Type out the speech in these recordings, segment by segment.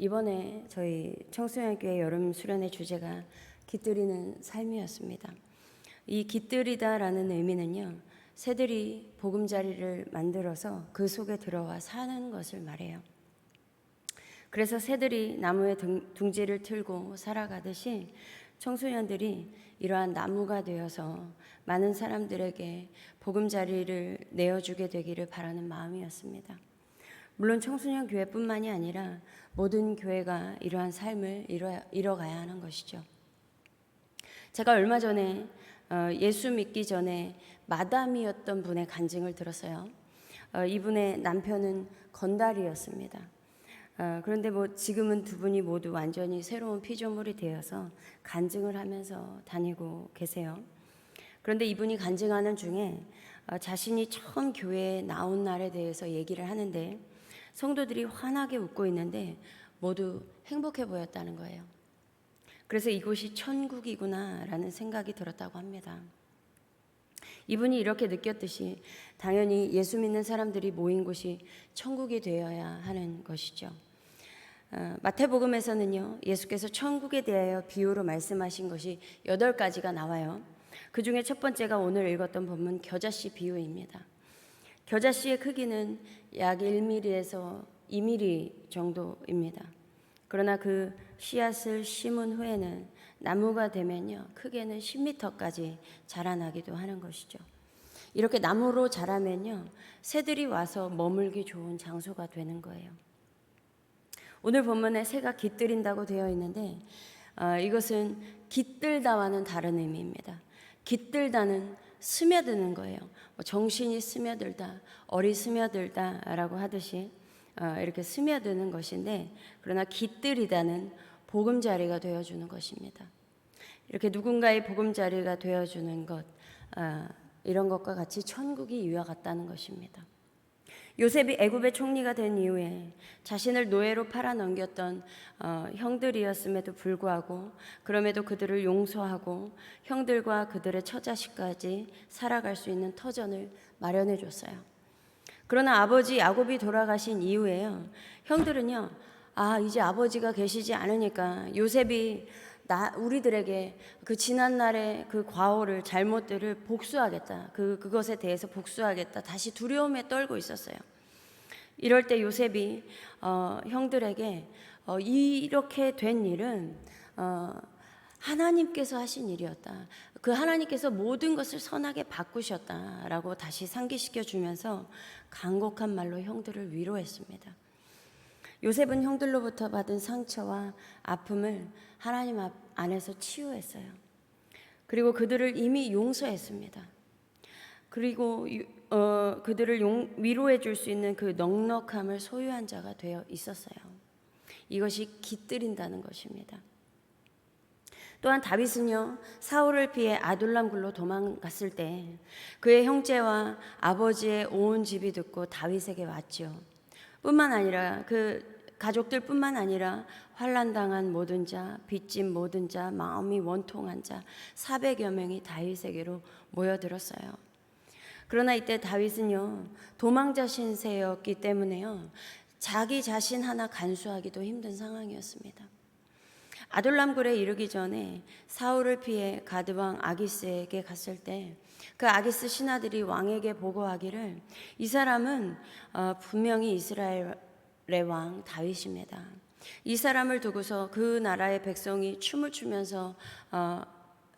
이번에 저희 청소년교회 여름 수련의 주제가 깃들이는 삶이었습니다. 이 깃들이다라는 의미는요, 새들이 보금자리를 만들어서 그 속에 들어와 사는 것을 말해요. 그래서 새들이 나무에 둥지를 틀고 살아가듯이 청소년들이 이러한 나무가 되어서 많은 사람들에게 보금자리를 내어주게 되기를 바라는 마음이었습니다. 물론 청소년 교회뿐만이 아니라 모든 교회가 이러한 삶을 이뤄가야 하는 것이죠. 제가 얼마 전에 예수 믿기 전에 마담이었던 분의 간증을 들었어요. 이분의 남편은 건달이었습니다. 그런데 지금은 두 분이 모두 완전히 새로운 피조물이 되어서 간증을 하면서 다니고 계세요. 그런데 이분이 간증하는 중에 자신이 처음 교회에 나온 날에 대해서 얘기를 하는데 성도들이 환하게 웃고 있는데 모두 행복해 보였다는 거예요. 그래서 이곳이 천국이구나 라는 생각이 들었다고 합니다. 이분이 이렇게 느꼈듯이 당연히 예수 믿는 사람들이 모인 곳이 천국이 되어야 하는 것이죠. 마태복음에서는요, 예수께서 천국에 대하여 비유로 말씀하신 것이 8가지가 나와요. 그 중에 첫 번째가 오늘 읽었던 본문 겨자씨 비유입니다. 겨자씨의 크기는 약 1mm에서 2mm 정도입니다. 그러나 그 씨앗을 심은 후에는 나무가 되면요, 크게는 10m까지 자라나기도 하는 것이죠. 이렇게 나무로 자라면요, 새들이 와서 머물기 좋은 장소가 되는 거예요. 오늘 본문에 새가 깃들인다고 되어 있는데 이것은 깃들다와는 다른 의미입니다. 깃들다는 스며드는 거예요. 정신이 스며들다, 어리 스며들다라고 하듯이 이렇게 스며드는 것인데, 그러나 깃들이다는 보금자리가 되어주는 것입니다. 이렇게 누군가의 보금자리가 되어주는 것, 이런 것과 같이 천국이 이와 같다는 것입니다. 요셉이 애굽의 총리가 된 이후에 자신을 노예로 팔아넘겼던 형들이었음에도 불구하고 그럼에도 그들을 용서하고 형들과 그들의 처자식까지 살아갈 수 있는 터전을 마련해 줬어요. 그러나 아버지 야곱이 돌아가신 이후에요, 형들은요, 이제 아버지가 계시지 않으니까 요셉이 우리들에게 그 지난날의 그 과오를, 잘못들을 복수하겠다, 그것에 대해서 복수하겠다, 다시 두려움에 떨고 있었어요. 이럴 때 요셉이 형들에게 이렇게 된 일은 하나님께서 하신 일이었다, 그 하나님께서 모든 것을 선하게 바꾸셨다라고 다시 상기시켜 주면서 간곡한 말로 형들을 위로했습니다. 요셉은 형들로부터 받은 상처와 아픔을 하나님 안에서 치유했어요. 그리고 그들을 이미 용서했습니다. 그리고 그들을 위로해 줄 수 있는 그 넉넉함을 소유한 자가 되어 있었어요. 이것이 깃들인다는 것입니다. 또한 다윗은요, 사울을 피해 아둘람 굴로 도망갔을 때 그의 형제와 아버지의 온 집이 듣고 다윗에게 왔죠. 뿐만 아니라 그 가족들뿐만 아니라 환난당한 모든 자, 빚진 모든 자, 마음이 원통한 자 400여 명이 다윗에게로 모여들었어요. 그러나 이때 다윗은요, 도망자 신세였기 때문에요, 자기 자신 하나 간수하기도 힘든 상황이었습니다. 아둘람굴에 이르기 전에 사울을 피해 가드왕 아기스에게 갔을 때 그 아기스 신하들이 왕에게 보고하기를 이 사람은 분명히 이스라엘의 왕 다윗입니다. 이 사람을 두고서 그 나라의 백성이 춤을 추면서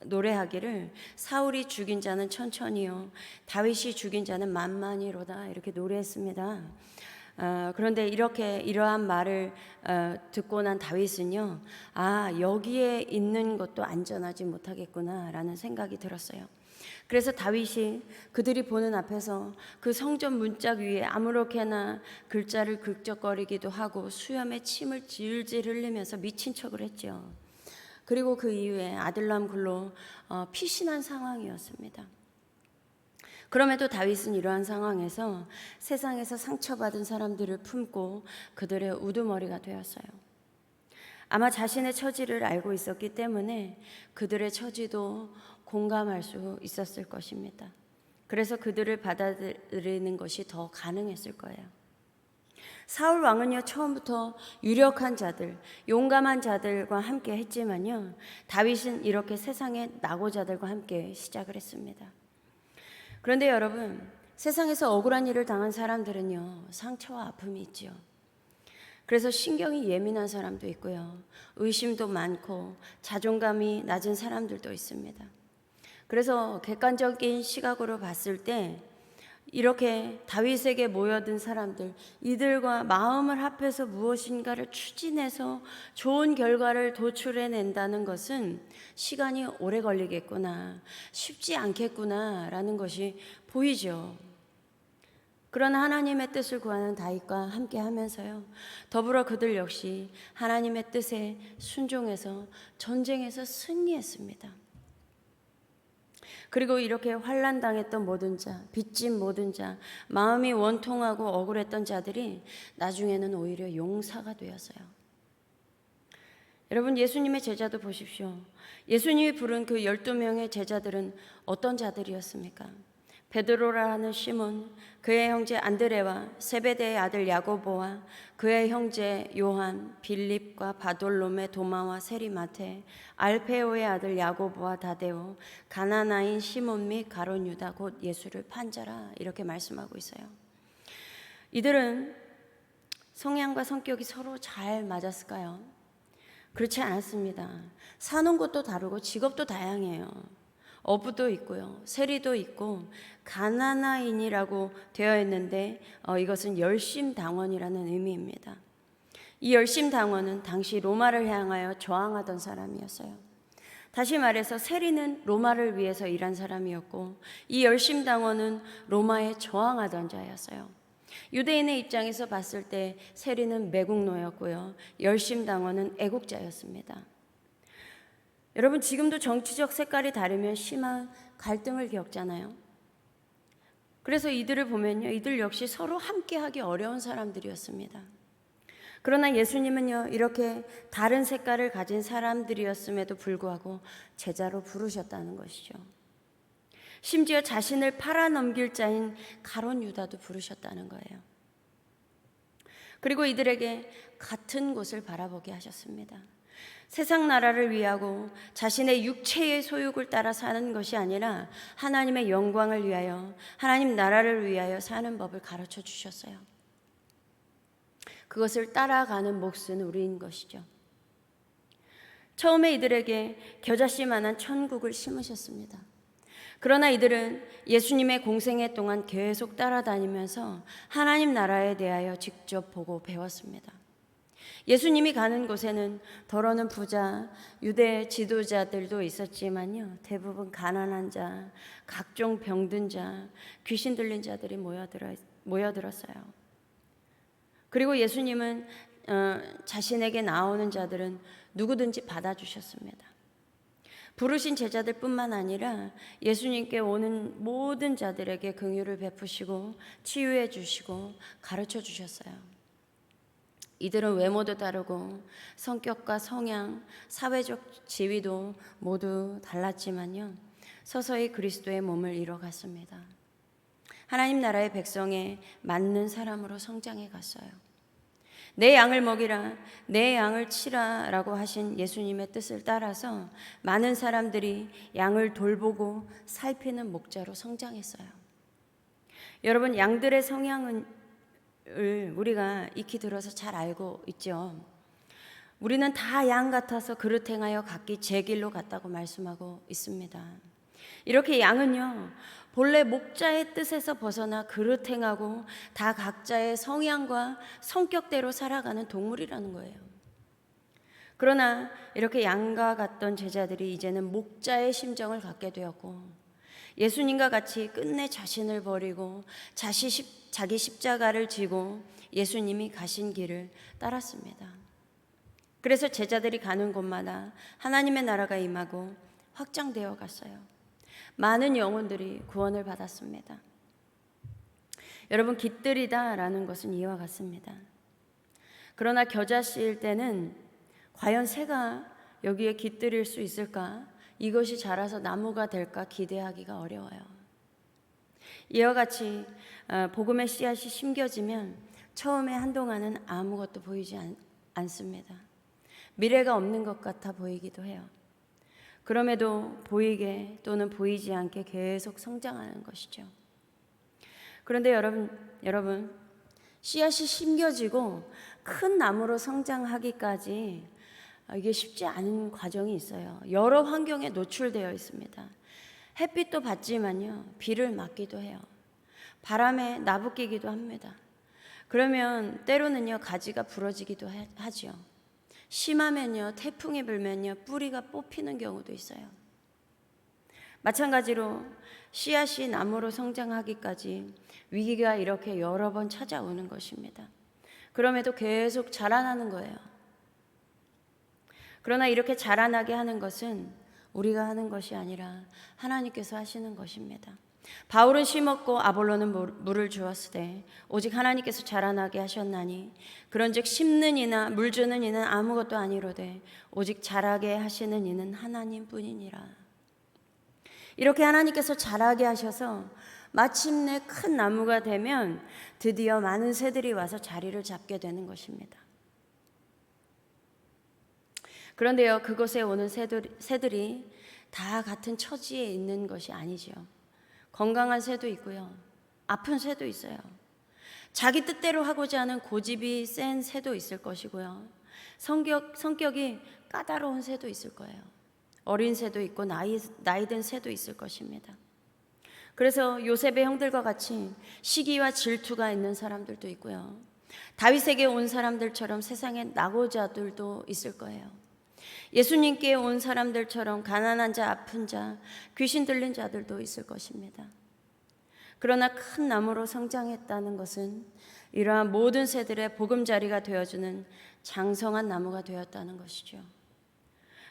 노래하기를 사울이 죽인 자는 천천히요, 다윗이 죽인 자는 만만히로다, 이렇게 노래했습니다. 그런데 이러한 말을 듣고 난 다윗은요, 여기에 있는 것도 안전하지 못하겠구나 라는 생각이 들었어요. 그래서 다윗이 그들이 보는 앞에서 그 성전 문짝 위에 아무렇게나 글자를 긁적거리기도 하고 수염에 침을 질질 흘리면서 미친 척을 했죠. 그리고 그 이후에 아둘람 굴로 피신한 상황이었습니다. 그럼에도 다윗은 이러한 상황에서 세상에서 상처받은 사람들을 품고 그들의 우두머리가 되었어요. 아마 자신의 처지를 알고 있었기 때문에 그들의 처지도 공감할 수 있었을 것입니다. 그래서 그들을 받아들이는 것이 더 가능했을 거예요. 사울 왕은요 처음부터 유력한 자들, 용감한 자들과 함께 했지만요 다윗은 이렇게 세상의 낙오자들과 함께 시작을 했습니다. 그런데 여러분, 세상에서 억울한 일을 당한 사람들은요 상처와 아픔이 있지요. 그래서 신경이 예민한 사람도 있고요, 의심도 많고 자존감이 낮은 사람들도 있습니다. 그래서 객관적인 시각으로 봤을 때 이렇게 다윗에게 모여든 사람들, 이들과 마음을 합해서 무엇인가를 추진해서 좋은 결과를 도출해낸다는 것은 시간이 오래 걸리겠구나, 쉽지 않겠구나라는 것이 보이죠. 그러나 하나님의 뜻을 구하는 다윗과 함께 하면서요, 더불어 그들 역시 하나님의 뜻에 순종해서 전쟁에서 승리했습니다. 그리고 이렇게 환난 당했던 모든 자, 빚진 모든 자, 마음이 원통하고 억울했던 자들이 나중에는 오히려 용사가 되었어요. 여러분, 예수님의 제자도 보십시오. 예수님이 부른 그 12명의 제자들은 어떤 자들이었습니까? 베드로라 하는 시몬, 그의 형제 안드레와 세베대의 아들 야고보와 그의 형제 요한, 빌립과 바돌로메, 도마와 세리마테, 알페오의 아들 야고보와 다데오, 가나나인 시몬 및 가룟 유다 곧 예수를 판 자라, 이렇게 말씀하고 있어요. 이들은 성향과 성격이 서로 잘 맞았을까요? 그렇지 않았습니다. 사는 곳도 다르고 직업도 다양해요. 어부도 있고요, 세리도 있고 가나나인이라고 되어 있는데 이것은 열심당원이라는 의미입니다. 이 열심당원은 당시 로마를 향하여 저항하던 사람이었어요. 다시 말해서 세리는 로마를 위해서 일한 사람이었고 이 열심당원은 로마에 저항하던 자였어요. 유대인의 입장에서 봤을 때 세리는 매국노였고요, 열심당원은 애국자였습니다. 여러분, 지금도 정치적 색깔이 다르면 심한 갈등을 겪잖아요. 그래서 이들을 보면요, 이들 역시 서로 함께하기 어려운 사람들이었습니다. 그러나 예수님은요, 이렇게 다른 색깔을 가진 사람들이었음에도 불구하고 제자로 부르셨다는 것이죠. 심지어 자신을 팔아넘길 자인 가룟 유다도 부르셨다는 거예요. 그리고 이들에게 같은 곳을 바라보게 하셨습니다. 세상 나라를 위하고 자신의 육체의 소욕을 따라 사는 것이 아니라 하나님의 영광을 위하여, 하나님 나라를 위하여 사는 법을 가르쳐 주셨어요. 그것을 따라가는 몫은 우리인 것이죠. 처음에 이들에게 겨자씨만한 천국을 심으셨습니다. 그러나 이들은 예수님의 공생애 동안 계속 따라다니면서 하나님 나라에 대하여 직접 보고 배웠습니다. 예수님이 가는 곳에는 더러는 부자, 유대 지도자들도 있었지만요, 대부분 가난한 자, 각종 병든 자, 귀신 들린 자들이 모여들었어요. 그리고 예수님은 자신에게 나오는 자들은 누구든지 받아주셨습니다. 부르신 제자들뿐만 아니라 예수님께 오는 모든 자들에게 긍휼을 베푸시고 치유해 주시고 가르쳐 주셨어요. 이들은 외모도 다르고 성격과 성향, 사회적 지위도 모두 달랐지만요, 서서히 그리스도의 몸을 이뤄갔습니다. 하나님 나라의 백성에 맞는 사람으로 성장해 갔어요. 내 양을 먹이라, 내 양을 치라 라고 하신 예수님의 뜻을 따라서 많은 사람들이 양을 돌보고 살피는 목자로 성장했어요. 여러분, 양들의 성향을 우리가 익히 들어서 잘 알고 있죠. 우리는 다 양 같아서 그릇 행하여 각기 제 길로 갔다고 말씀하고 있습니다. 이렇게 양은요, 본래 목자의 뜻에서 벗어나 그릇 행하고 다 각자의 성향과 성격대로 살아가는 동물이라는 거예요. 그러나 이렇게 양과 같던 제자들이 이제는 목자의 심정을 갖게 되었고 예수님과 같이 끝내 자신을 버리고 자기 십자가를 지고 예수님이 가신 길을 따랐습니다. 그래서 제자들이 가는 곳마다 하나님의 나라가 임하고 확장되어 갔어요. 많은 영혼들이 구원을 받았습니다. 여러분, 깃들이다라는 것은 이와 같습니다. 그러나 겨자씨일 때는 과연 새가 여기에 깃들일 수 있을까? 이것이 자라서 나무가 될까 기대하기가 어려워요. 이와 같이 복음의 씨앗이 심겨지면 처음에 한동안은 아무것도 보이지 않습니다. 미래가 없는 것 같아 보이기도 해요. 그럼에도 보이게 또는 보이지 않게 계속 성장하는 것이죠. 그런데 여러분, 씨앗이 심겨지고 큰 나무로 성장하기까지 이게 쉽지 않은 과정이 있어요. 여러 환경에 노출되어 있습니다. 햇빛도 받지만요, 비를 맞기도 해요. 바람에 나부끼기도 합니다. 그러면 때로는요, 가지가 부러지기도 하죠. 심하면요, 태풍이 불면요, 뿌리가 뽑히는 경우도 있어요. 마찬가지로 씨앗이 나무로 성장하기까지 위기가 이렇게 여러 번 찾아오는 것입니다. 그럼에도 계속 자라나는 거예요. 그러나 이렇게 자라나게 하는 것은 우리가 하는 것이 아니라 하나님께서 하시는 것입니다. 바울은 심었고 아볼로는 물을 주었으되 오직 하나님께서 자라나게 하셨나니 그런즉 심는 이나 물 주는 이는 아무것도 아니로되 오직 자라게 하시는 이는 하나님뿐이니라. 이렇게 하나님께서 자라게 하셔서 마침내 큰 나무가 되면 드디어 많은 새들이 와서 자리를 잡게 되는 것입니다. 그런데요, 그곳에 오는 새들이 다 같은 처지에 있는 것이 아니죠. 건강한 새도 있고요, 아픈 새도 있어요. 자기 뜻대로 하고자 하는 고집이 센 새도 있을 것이고요, 성격이 까다로운 새도 있을 거예요. 어린 새도 있고 나이든 새도 있을 것입니다. 그래서 요셉의 형들과 같이 시기와 질투가 있는 사람들도 있고요, 다윗에게 온 사람들처럼 세상에 낙오자들도 있을 거예요. 예수님께 온 사람들처럼 가난한 자, 아픈 자, 귀신 들린 자들도 있을 것입니다. 그러나 큰 나무로 성장했다는 것은 이러한 모든 새들의 보금자리가 되어주는 장성한 나무가 되었다는 것이죠.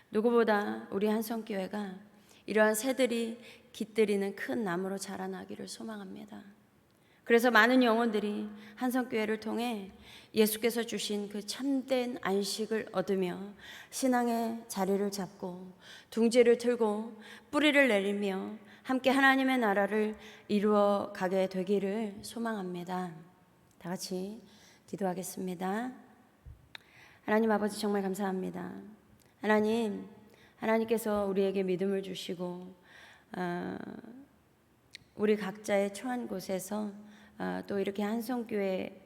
누구보다 우리 한성교회가 이러한 새들이 깃들이는 큰 나무로 자라나기를 소망합니다. 그래서 많은 영혼들이 한성교회를 통해 예수께서 주신 그 참된 안식을 얻으며 신앙의 자리를 잡고 둥지를 틀고 뿌리를 내리며 함께 하나님의 나라를 이루어 가게 되기를 소망합니다. 다 같이 기도하겠습니다. 하나님 아버지, 정말 감사합니다. 하나님께서 우리에게 믿음을 주시고 우리 각자의 처한 곳에서 또 이렇게 한성교회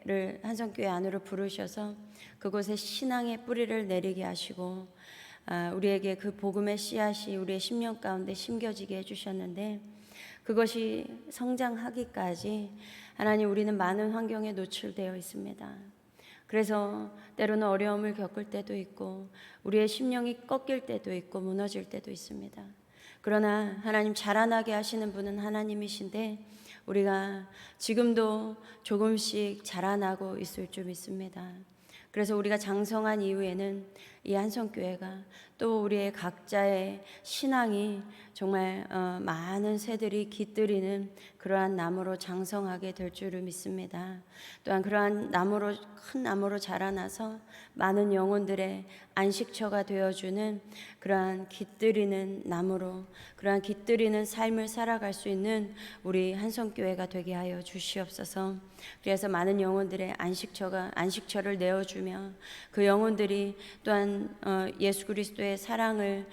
안으로 부르셔서 그곳에 신앙의 뿌리를 내리게 하시고 우리에게 그 복음의 씨앗이 우리의 심령 가운데 심겨지게 해주셨는데, 그것이 성장하기까지 하나님, 우리는 많은 환경에 노출되어 있습니다. 그래서 때로는 어려움을 겪을 때도 있고 우리의 심령이 꺾일 때도 있고 무너질 때도 있습니다. 그러나 하나님, 자라나게 하시는 분은 하나님이신데 우리가 지금도 조금씩 자라나고 있을 줄 믿습니다. 그래서 우리가 장성한 이후에는 이 한성교회가 또 우리의 각자의 신앙이 정말 많은 새들이 깃들이는 그러한 나무로 장성하게 될 줄을 믿습니다. 또한 그러한 큰 나무로 자라나서 많은 영혼들의 안식처가 되어주는 그러한 깃들이는 나무로, 그러한 깃들이는 삶을 살아갈 수 있는 우리 한성교회가 되게 하여 주시옵소서. 그래서 많은 영혼들의 안식처를 내어주며 그 영혼들이 또한 예수 그리스도의 사랑을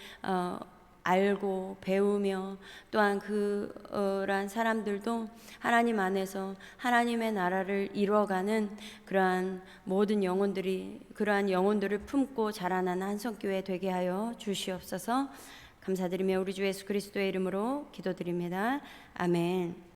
알고 배우며 또한 그러한 사람들도 하나님 안에서 하나님의 나라를 이루어가는 그러한 모든 그러한 영혼들을 품고 자라나는 한성교회 되게 하여 주시옵소서. 감사드리며 우리 주 예수 그리스도의 이름으로 기도드립니다. 아멘.